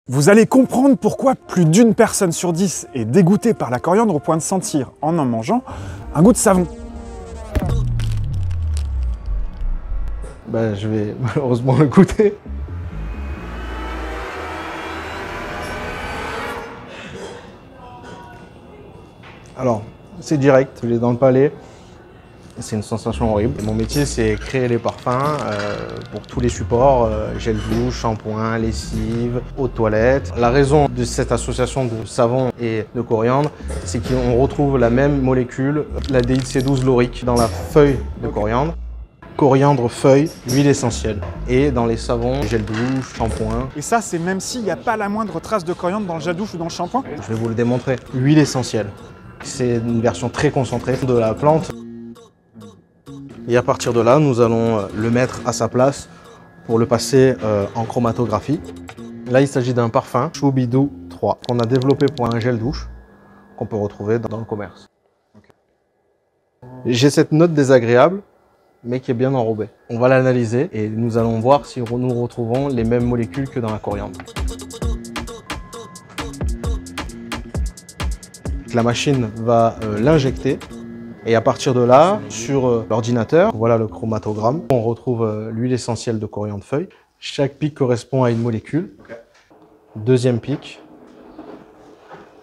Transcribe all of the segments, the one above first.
Vous allez comprendre pourquoi plus d'une personne sur 10 est dégoûtée par la coriandre au point de sentir, en mangeant, un goût de savon. Je vais malheureusement le goûter. Alors, c'est direct, il est dans le palais. C'est une sensation horrible. Mon métier, c'est créer les parfums pour tous les supports, gel douche, shampoing, lessive, eau de toilette. La raison de cette association de savon et de coriandre, c'est qu'on retrouve la même molécule, l'aldéhyde C12 laurique, dans la feuille de coriandre. Coriandre, feuille, huile essentielle. Et dans les savons, gel douche, shampoing. Et ça, c'est même s'il n'y a pas la moindre trace de coriandre dans le gel douche ou dans le shampoing? Je vais vous le démontrer. Huile essentielle. C'est une version très concentrée de la plante. Et à partir de là, nous allons le mettre à sa place pour le passer en chromatographie. Là, il s'agit d'un parfum Choubidou 3 qu'on a développé pour un gel douche qu'on peut retrouver dans le commerce. J'ai cette note désagréable, mais qui est bien enrobée. On va l'analyser et nous allons voir si nous retrouvons les mêmes molécules que dans la coriandre. La machine va l'injecter. Et à partir de là, sur l'ordinateur, voilà le chromatogramme. On retrouve l'huile essentielle de coriandre feuille. Chaque pic correspond à une molécule. Deuxième pic.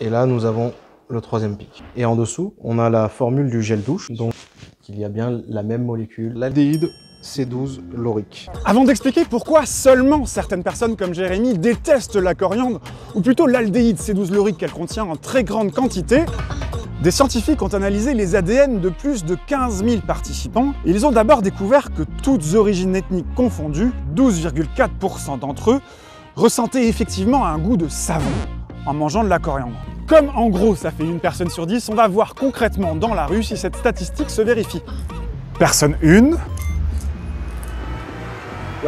Et là, nous avons le troisième pic. Et en dessous, on a la formule du gel douche. Donc, il y a bien la même molécule, l'aldéhyde C12 laurique. Avant d'expliquer pourquoi seulement certaines personnes comme Jérémy détestent la coriandre, ou plutôt l'aldéhyde C12 laurique qu'elle contient en très grande quantité, des scientifiques ont analysé les ADN de plus de 15 000 participants et ils ont d'abord découvert que toutes origines ethniques confondues, 12,4% d'entre eux, ressentaient effectivement un goût de savon en mangeant de la coriandre. Comme en gros ça fait une personne sur 10, on va voir concrètement dans la rue si cette statistique se vérifie. Personne 1. Là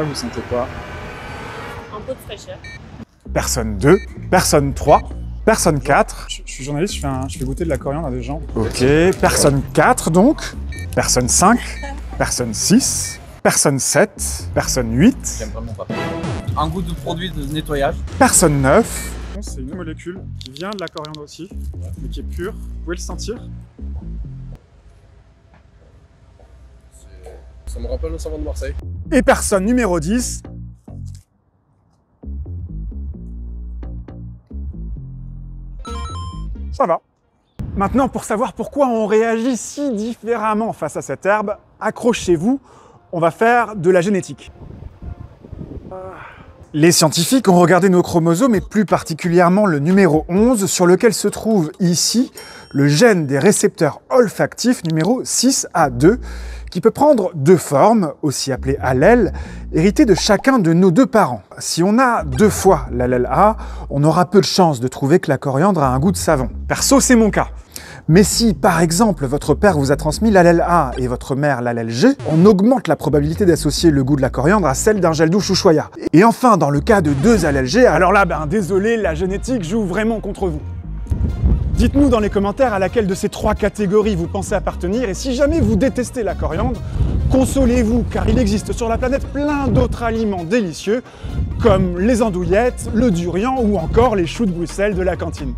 vous sentez quoi? Un peu de fraîcheur. Personne 2. Personne 3. Personne 4. Je suis journaliste, je fais goûter de la coriandre à des gens. Ok, personne 4 donc. Personne 5. Personne 6. Personne 7. Personne 8. J'aime vraiment pas. Un goût de produit de nettoyage. Personne 9. C'est une molécule qui vient de la coriandre aussi, mais qui est pure. Vous pouvez le sentir? Ça me rappelle le savon de Marseille. Et personne numéro 10. Ça va. Maintenant, pour savoir pourquoi on réagit si différemment face à cette herbe, accrochez-vous, on va faire de la génétique. Les scientifiques ont regardé nos chromosomes et plus particulièrement le numéro 11 sur lequel se trouve ici le gène des récepteurs olfactifs numéro 6A2 qui peut prendre deux formes, aussi appelées allèles, héritées de chacun de nos deux parents. Si on a deux fois l'allèle A, on aura peu de chances de trouver que la coriandre a un goût de savon. Perso, c'est mon cas. Mais si, par exemple, votre père vous a transmis l'allèle A et votre mère l'allèle G, on augmente la probabilité d'associer le goût de la coriandre à celle d'un gel douche Ushuaïa. Et enfin, dans le cas de deux allèles G, alors là, désolé, la génétique joue vraiment contre vous. Dites-nous dans les commentaires à laquelle de ces trois catégories vous pensez appartenir et si jamais vous détestez la coriandre, consolez-vous car il existe sur la planète plein d'autres aliments délicieux comme les andouillettes, le durian ou encore les choux de Bruxelles de la cantine.